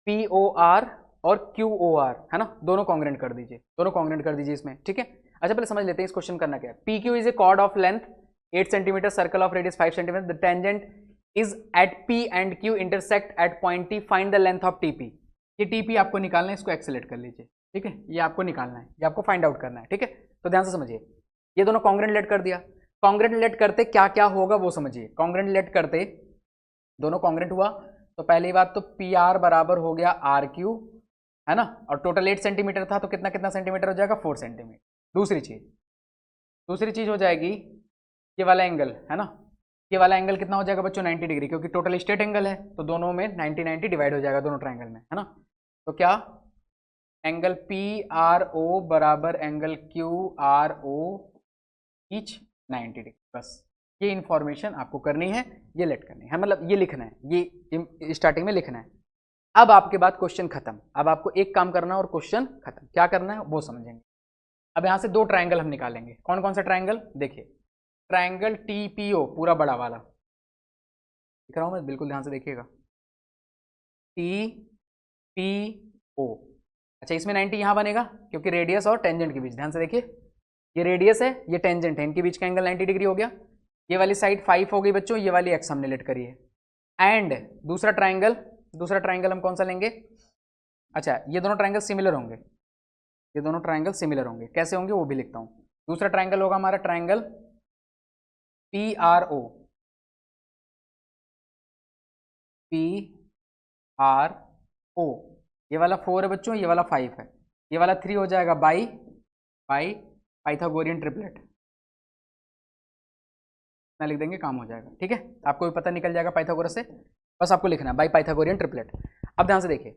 पी ओ आर और क्यू ओ आर, है ना, दोनों कॉन्ग्रुएंट कर दीजिए, दोनों कॉन्ग्रुएंट कर दीजिए इसमें, ठीक है। अच्छा पहले समझ लेते हैं इस क्वेश्चन करना क्या है। P Q is a chord of length 8 centimetre, circle of radius 5 centimetre, the tangent is at P and Q intersect at point T, find the length of TP. ये टीपी आपको निकालना है, इसको एक्सेलेट कर लीजिए, ठीक है, ये आपको निकालना है, ये आपको फाइंड आउट करना है, ठीक है। तो ध्यान से समझिए, ये दोनों कॉन्ग्रेंट लेट कर दिया, कॉन्ग्रेंट लेट करते क्या क्या होगा वो समझिए। कॉन्ग्रेंट लेट करते दोनों कॉन्ग्रेंट हुआ तो पहली बात तो पी आर बराबर हो गया आर क्यू, है ना, और टोटल 8 सेंटीमीटर था तो कितना कितना सेंटीमीटर हो जाएगा 4 सेंटीमीटर। दूसरी चीज हो जाएगी ये वाला एंगल, है ना, ये वाला एंगल कितना हो जाएगा बच्चों 90 डिग्री, क्योंकि टोटल स्ट्रेट एंगल है तो दोनों में 90 90 डिवाइड हो जाएगा दोनों ट्राइंगल में, है ना। तो क्या एंगल पी आर ओ बराबर angle Q R O each 90 degree. बस ये इंफॉर्मेशन आपको करनी है, ये लेट करनी है, मतलब ये लिखना है, ये स्टार्टिंग में लिखना है। अब आपके बाद क्वेश्चन खत्म, अब आपको एक काम करना है और क्वेश्चन खत्म। क्या करना है वो समझेंगे। अब यहां से दो ट्राइंगल हम निकालेंगे। कौन कौन सा ट्राइंगल देखिए, ट्राइंगल टीपीओ पूरा बड़ा वाला दिख रहा हूं मैं, बिल्कुल ध्यान से देखिएगा, टीपीओ। अच्छा इसमें 90 यहां बनेगा क्योंकि रेडियस और टेंजेंट के बीच, ध्यान से देखिए, ये रेडियस है ये टेंजेंट है, इनके बीच का एंगल 90 डिग्री हो गया। ये वाली साइड 5 हो गई बच्चों, ये वाली एक्स हमने लेट करी है। एंड दूसरा ट्राइंगल हम कौन सा लेंगे, अच्छा ये दोनों ट्राइंगल सिमिलर होंगे, ये दोनों ट्राइंगल सिमिलर होंगे, कैसे होंगे वो भी लिखता हूं। दूसरा ट्राइंगल होगा हमारा triangle P R O, P R O, ये वाला 4 है बच्चों, ये वाला 5 है, ये वाला 3 हो जाएगा बाई पाइथागोरियन ट्रिपलेट, ना लिख देंगे काम हो जाएगा, ठीक है। आपको भी पता निकल जाएगा पाइथागोरस से, बस आपको लिखना है बाई पाइथागोरियन ट्रिपलेट। अब ध्यान से देखिए,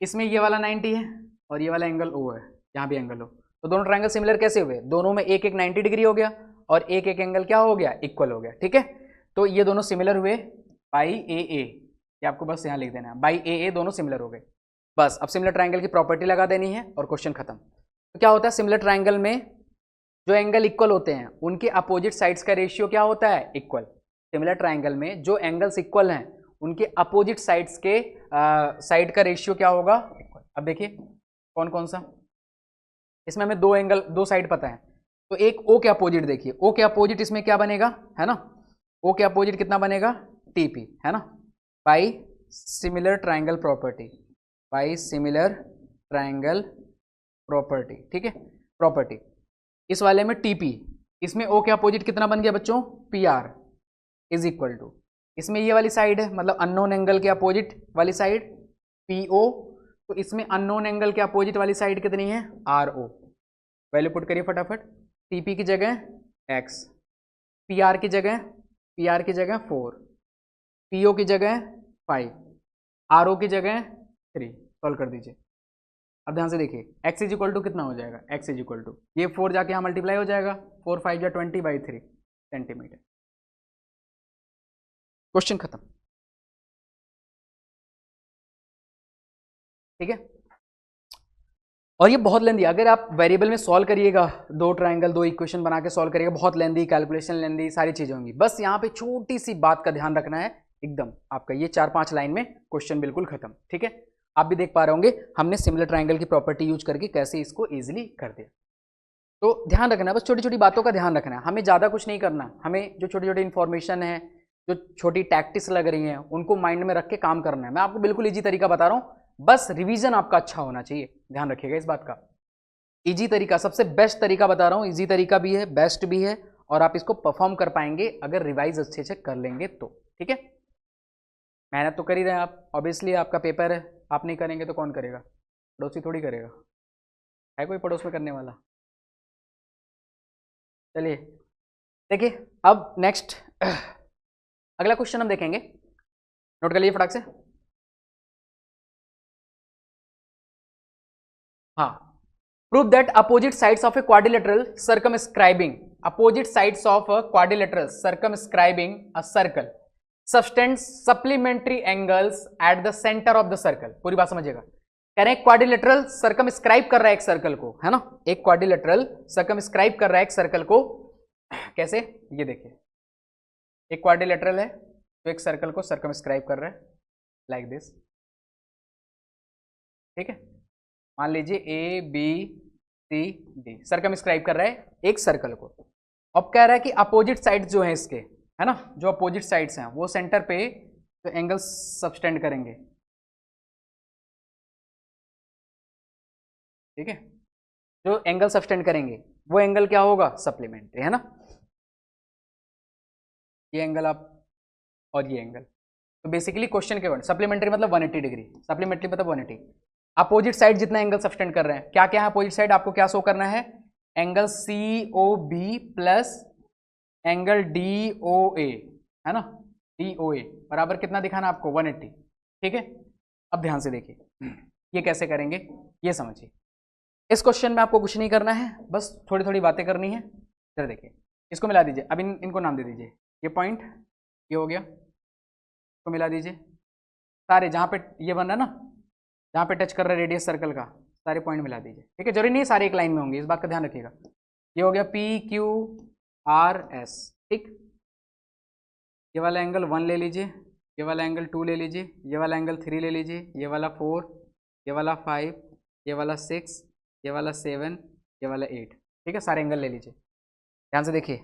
इसमें ये वाला 90 है और ये वाला एंगल ओ है, यहाँ भी एंगल हो, तो दोनों ट्राइंगल सिमिलर कैसे हुए, दोनों में एक एक 90 डिग्री हो गया और एक एक एंगल क्या हो गया इक्वल हो गया, ठीक है। तो ये दोनों सिमिलर हुए बाई ए, ये आपको बस यहाँ लिख देना है, बाई ए दोनों सिमिलर हो गए। बस अब सिमिलर ट्राइंगल की प्रॉपर्टी लगा देनी है और क्वेश्चन खत्म। तो क्या होता है सिमिलर ट्राइंगल में जो एंगल इक्वल होते हैं उनके अपोजिट साइड्स का रेशियो क्या होता है इक्वल। सिमिलर ट्राइंगल में जो एंगल्स इक्वल हैं उनके अपोजिट साइड्स के साइड का रेशियो क्या होगा इक्वल। अब देखिए कौन कौन सा, इसमें हमें दो एंगल दो साइड पता है, तो एक ओ के अपोजिट देखिए, ओ के अपोजिट इसमें क्या बनेगा, है ना, ओ के अपोजिट कितना बनेगा टीपी, है ना, by similar triangle property, by similar triangle property, ठीक है, प्रॉपर्टी। इस वाले में टीपी, इसमें ओ के अपोजिट कितना बन गया बच्चों P R is equal to, इसमें ये वाली साइड है मतलब अननोन एंगल के अपोजिट वाली साइड पी ओ, तो इसमें अननोन एंगल के अपोजिट वाली साइड कितनी है आर ओ। वैल्यू पुट करिए फटाफट, टीपी की जगह x, पीआर की जगह 4, पीओ की जगह 5, आरओ की जगह 3, सॉल्व कर दीजिए। अब ध्यान से देखिए x इज इक्वल टू कितना हो जाएगा, x इज इक्वल टू ये 4 जाके यहाँ मल्टीप्लाई हो जाएगा, 4 5 या 20/3 सेंटीमीटर। क्वेश्चन खत्म, ठीक है। और ये बहुत लेंदी, अगर आप वेरिएबल में सॉल्व करिएगा, दो ट्राइंगल दो इक्वेशन बना के सॉल्व करिएगा, बहुत लेंदी कैलकुलेशन लेंदी सारी चीजें होंगी। बस यहाँ पे छोटी सी बात का ध्यान रखना है, एकदम आपका ये 4-5 लाइन में क्वेश्चन बिल्कुल खत्म, ठीक है। आप भी देख पा रहे होंगे हमने सिमिलर ट्राइंगल की प्रॉपर्टी यूज करके कैसे इसको इजिली कर दिया। तो ध्यान रखना है, बस छोटी छोटी बातों का ध्यान रखना है, हमें ज़्यादा कुछ नहीं करना, हमें जो छोटी छोटी इन्फॉर्मेशन है जो छोटी टैक्टिक्स लग रही हैं उनको माइंड में रख के काम करना है। मैं आपको बिल्कुल ईजी तरीका बता रहा हूँ, बस रिवीजन आपका अच्छा होना चाहिए, ध्यान रखिएगा इस बात का। इजी तरीका, सबसे बेस्ट तरीका बता रहा हूँ, इजी तरीका भी है बेस्ट भी है, और आप इसको परफॉर्म कर पाएंगे अगर रिवाइज अच्छे से कर लेंगे तो, ठीक है। मेहनत तो कर ही रहे हैं आप, ऑब्वियसली आपका पेपर है, आप नहीं करेंगे तो कौन करेगा, पड़ोसी थोड़ी करेगा, है कोई पड़ोस में करने वाला। चलिए देखिए अब नेक्स्ट अगला क्वेश्चन हम देखेंगे, नोट कर लीजिए फटाक से। हाँ, prove that opposite sides of a quadrilateral circumscribing, opposite sides of a quadrilateral circumscribing a circle subtends supplementary angles at the centre of the circle. पूरी बात समझिएगा, कह रहे हैं क्वाड्रिलेटरल सर्कमस्क्राइब कर रहा है एक सर्कल को, है ना, एक क्वाड्रिलेटरल सर्कमस्क्राइब कर रहा है एक सर्कल को, कैसे, ये देखिए एक क्वाड्रिलेटरल है तो एक सर्कल को सर्कमस्क्राइब कर रहा है लाइक दिस, ठीक है। मान लीजिए A B C D. Circumscribe कर रहा है एक सर्कल को। अब कह रहा है कि अपोजिट साइड जो है इसके, है ना, जो अपोजिट साइड्स हैं वो सेंटर पे तो एंगल सबटेंड करेंगे, ठीक है। जो एंगल सबटेंड करेंगे वो एंगल क्या होगा, सप्लीमेंट्री, है ना। ये एंगल आप और ये एंगल, तो बेसिकली क्वेश्चन के वर्ड सप्लीमेंट्री मतलब 180 डिग्री, सप्लीमेंट्री मतलब 180। अपोजिट साइड जितना एंगल सबटेंड कर रहे हैं, क्या क्या है अपोजिट साइड, आपको क्या शो करना है, angle C O B plus angle D O A, है ना, डी ओ ए बराबर कितना दिखाना आपको, 180, ठीक है। अब ध्यान से देखिए ये कैसे करेंगे, ये समझिए। इस क्वेश्चन में आपको कुछ नहीं करना है, बस थोड़ी थोड़ी बातें करनी है। चलो देखिए, इसको मिला दीजिए, अब इनको नाम दे दीजिए, ये पॉइंट ये हो गया, इसको मिला दीजिए, सारे जहाँ पे ये बन रहा है ना, जहाँ पे टच कर रहा है रेडियस सर्कल का, सारे पॉइंट मिला दीजिए, ठीक है। जरूरी नहीं सारे एक लाइन में होंगे, इस बात का ध्यान रखिएगा। ये हो गया पी क्यू आर एस, ठीक। ये वाला एंगल 1 ले लीजिए, ये वाला एंगल 2 ले लीजिए, ये वाला एंगल 3 ले लीजिए, ये वाला 4, ये वाला 5, ये वाला 6, ये वाला 7, ये वाला 8, ठीक है। सारे एंगल ले लीजिए, ध्यान से देखिए,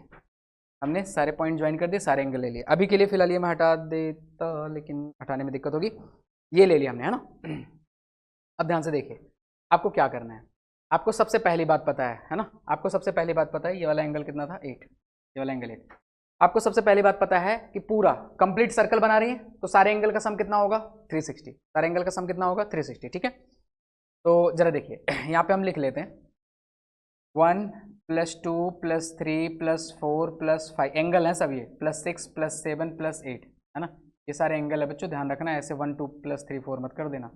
हमने सारे पॉइंट ज्वाइन कर दिए, सारे एंगल ले लिए। अभी के लिए फिलहाल ये मैं हटा देता, लेकिन हटाने में दिक्कत होगी, ये ले लिया हमने, है ना। अब ध्यान से देखिए, आपको क्या करना है, आपको सबसे पहली बात पता है ना, आपको सबसे पहली बात पता है ये वाला एंगल कितना था, 8, ये वाला एंगल 8। आपको सबसे पहली बात पता है कि पूरा कंप्लीट सर्कल बना रही है, तो सारे एंगल का सम कितना होगा, 360, सारे एंगल का सम कितना होगा, 360, ठीक है। तो जरा देखिए यहाँ पे हम लिख लेते हैं 1 + 2 + 3 + 4 + 5 एंगल हैं सब ये, +6 + 7 + 8, है ना, ये सारे एंगल है बच्चों, ध्यान रखना, ऐसे 1 2 + 3 4 मत कर देना।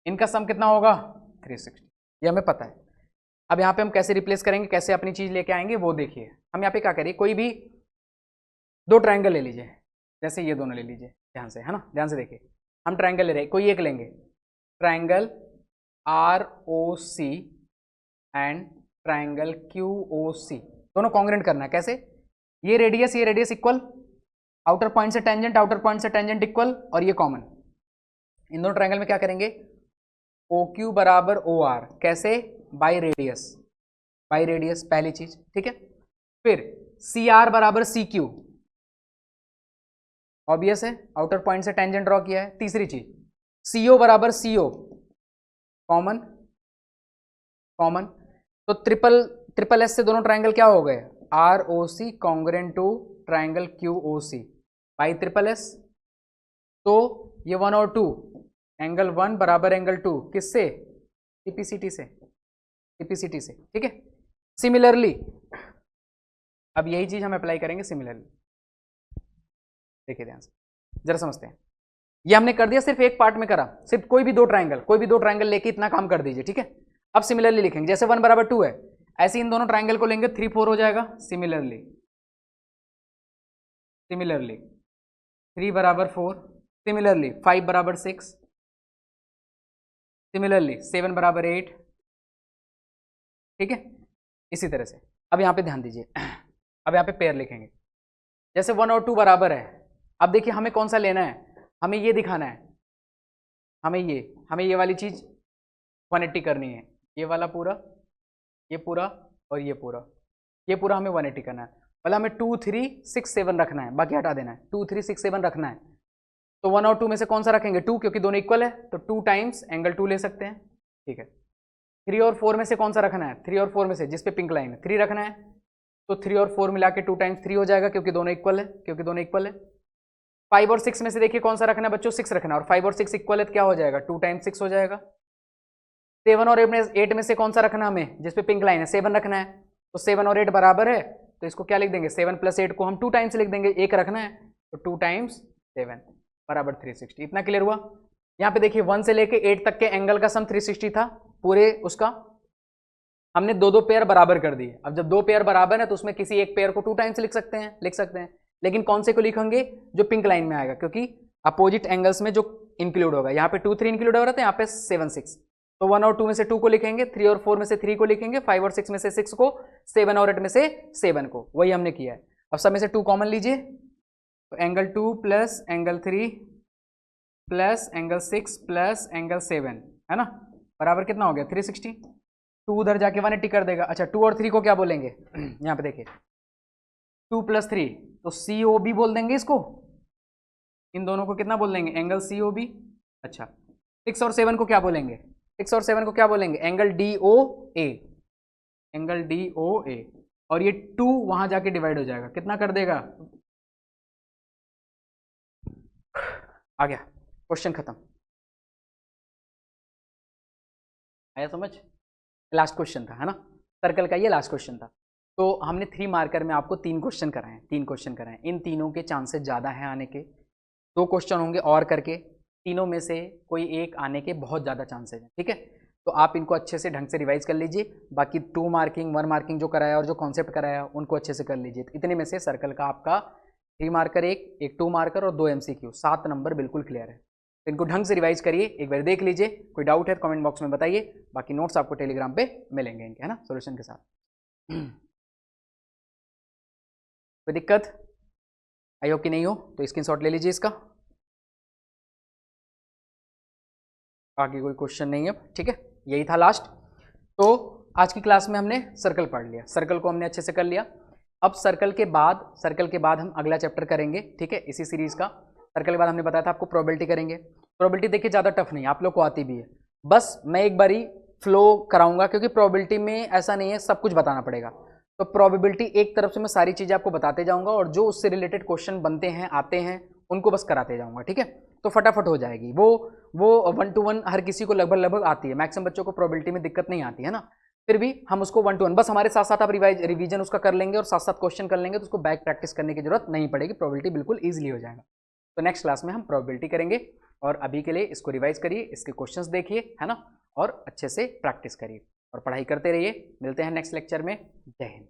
इनका सम कितना होगा, 360, ये हमें पता है। अब यहाँ पे हम कैसे रिप्लेस करेंगे, कैसे अपनी चीज लेके आएंगे वो देखिए। हम यहाँ पे क्या करिए, कोई भी 2 ट्राइंगल ले लीजिए, जैसे ये दोनों ले लीजिए, ध्यान से, है ना, ध्यान से देखिए। हम ट्राइंगल ले रहे हैं, कोई एक लेंगे, triangle ROC and triangle QOC, दोनों कॉन्ग्रेंट करना है। कैसे, ये रेडियस इक्वल, आउटर पॉइंट से टेंजेंट, आउटर पॉइंट से टेंजेंट इक्वल, और ये कॉमन। इन दोनों ट्राइंगल में क्या करेंगे, OQ बराबर OR, कैसे, बाई रेडियस, बाई रेडियस पहली चीज, ठीक है। फिर CR बराबर CQ, ऑब्वियस है, आउटर पॉइंट से टेंजेंट ड्रॉ किया है। तीसरी चीज CO बराबर CO, कॉमन, कॉमन। तो ट्रिपल S से दोनों ट्राइंगल क्या हो गए, ROC congruent to triangle QOC by triple S। तो ये 1 और 2, एंगल 1 बराबर एंगल 2 किससे, CPCT से, CPCT से, ठीक है। सिमिलरली अब यही चीज हम अप्लाई करेंगे सिमिलरली, देखिए ध्यान से, जरा समझते हैं। ये हमने कर दिया, सिर्फ एक पार्ट में करा, सिर्फ कोई भी दो ट्राइंगल लेके इतना काम कर दीजिए, ठीक है। अब सिमिलरली लिखेंगे, जैसे 1 बराबर 2 है, ऐसे इन दोनों ट्राइंगल को लेंगे, 3 4 हो जाएगा। सिमिलरली 3 बराबर 4, सिमिलरली 5 बराबर 6, सिमिलरली 7 बराबर 8, ठीक है। इसी तरह से अब यहाँ पे ध्यान दीजिए, अब यहाँ पे पेयर लिखेंगे, जैसे 1 और 2 बराबर है। अब देखिए हमें कौन सा लेना है, हमें ये दिखाना है, हमें ये वाली चीज 180 करनी है, ये वाला पूरा, ये पूरा और ये पूरा हमें 180 करना है। मतलब हमें 2 3 6 7 रखना है, बाकी हटा देना है, 2 3 6 7 रखना है। तो 1 और 2 में से कौन सा रखेंगे, 2, क्योंकि दोनों इक्वल है, तो 2 टाइम्स एंगल 2 ले सकते हैं, ठीक है। 3 और 4 में से कौन सा रखना है, 3 और 4 में से जिस पे पिंक लाइन है 3 रखना है, तो 3 और 4 मिला के 2 टाइम्स 3 हो जाएगा, क्योंकि दोनों इक्वल है, 5 और 6 में से देखिए कौन सा रखना है बच्चों, 6 रखना है, और 5 और 6 इक्वल है, क्या हो जाएगा, 2 टाइम्स 6 हो जाएगा। 7 और 8 में से कौन सा रखना है हमें, जिस पे पिंक लाइन है 7 रखना है, तो 7 और 8 बराबर है, तो इसको क्या लिख देंगे, 7 + 8 को हम 2 टाइम्स लिख देंगे, 1 रखना है, तो 2 टाइम्स 7 बराबर 360। इतना क्लियर हुआ। यहाँ पे देखिए 1 से लेके 8 तक के एंगल का सम 360 था, पूरे उसका हमने 2 पेयर बराबर कर दिए। अब जब 2 पेयर बराबर है तो उसमें किसी एक पेयर को 2 टाइम्स लिख सकते हैं, लेकिन कौन से को लिखेंगे, जो पिंक लाइन में आएगा, क्योंकि अपोजिट एंगल्स में जो इंक्लूड होगा, यहाँ पे 2 3 इंक्लूड हो रहा था, यहाँ पे 7 6, तो 1 और 2 में से 2 को लिखेंगे, 3 और 4 में से 3 को लिखेंगे, 5 और 6 में से 6 को, 7 और 8 में से 7 को, वही हमने किया है। अब सब में से 2 कॉमन लीजिए, तो angle 2 plus angle 3 plus angle 6 plus angle 7, है ना, बराबर कितना हो गया, 360। 2 उधर जाके 180 कर देगा। अच्छा 2 और 3 को क्या बोलेंगे यहाँ पे देखिए 2 + 3 तो COB बोल देंगे इसको। इन दोनों को कितना बोल देंगे एंगल COB। अच्छा 6 और 7 को क्या बोलेंगे 6 और 7 को क्या बोलेंगे एंगल DOA, एंगल DOA। और ये 2 वहां जाके डिवाइड हो जाएगा, कितना कर देगा। आ गया क्वेश्चन खत्म। आया समझ। लास्ट क्वेश्चन था है ना, सर्कल का ये लास्ट क्वेश्चन था। तो हमने 3 मार्कर में आपको 3 क्वेश्चन कराए, 3 क्वेश्चन कराए। इन तीनों के चांसेस ज़्यादा हैं आने के, 2 क्वेश्चन होंगे और करके, तीनों में से कोई एक आने के बहुत ज़्यादा चांसेस हैं। ठीक है, तो आप इनको अच्छे से ढंग से रिवाइज कर लीजिए। बाकी 2 मार्किंग 1 मार्किंग जो कराया और जो कॉन्सेप्ट कराया उनको अच्छे से कर लीजिए। इतने में से सर्कल का आपका 3 मार्कर एक 2 मार्कर और 2 MCQ 7 नंबर बिल्कुल क्लियर है। तो इनको ढंग से रिवाइज करिए, एक बार देख लीजिए। कोई डाउट है तो कमेंट बॉक्स में बताइए। बाकी नोट्स आपको टेलीग्राम पे मिलेंगे इनके, है ना, सॉल्यूशन के साथ। कोई दिक्कत आई हो कि नहीं हो तो स्क्रीनशॉट ले लीजिए इसका। आगे कोई क्वेश्चन नहीं है, ठीक है, यही था लास्ट। तो आज की क्लास में हमने सर्कल पढ़ लिया, सर्कल को हमने अच्छे से कर लिया। अब सर्कल के बाद हम अगला चैप्टर करेंगे, ठीक है, इसी सीरीज का। सर्कल के बाद हमने बताया था आपको प्रोबेबिलिटी करेंगे। प्रोबेबिलिटी देखिए ज़्यादा टफ नहीं है, आप लोग को आती भी है। बस मैं एक बारी फ्लो कराऊंगा, क्योंकि प्रोबेबिलिटी में ऐसा नहीं है सब कुछ बताना पड़ेगा। तो प्रोबेबिलिटी एक तरफ से मैं सारी चीज़ें आपको बताते जाऊंगा, और जो उससे रिलेटेड क्वेश्चन बनते हैं आते हैं उनको बस कराते जाऊंगा, ठीक है। तो फटाफट हो जाएगी वो 1 to 1 हर किसी को लगभग आती है। मैक्सिमम बच्चों को प्रोबेबिलिटी में दिक्कत नहीं आती है ना, फिर भी हम उसको 1 to 1 बस हमारे साथ साथ आप रिवीजन उसका कर लेंगे और साथ साथ क्वेश्चन कर लेंगे, तो उसको बैक प्रैक्टिस करने की जरूरत नहीं पड़ेगी, प्रोबेबिलिटी बिल्कुल ईजिली हो जाएगा। तो नेक्स्ट क्लास में हम प्रोबेबिलिटी करेंगे, और अभी के लिए इसको रिवाइज करिए, इसके क्वेश्चंस देखिए, है ना, और अच्छे से प्रैक्टिस करिए और पढ़ाई करते रहिए। मिलते हैं नेक्स्ट लेक्चर में। जय हिंद।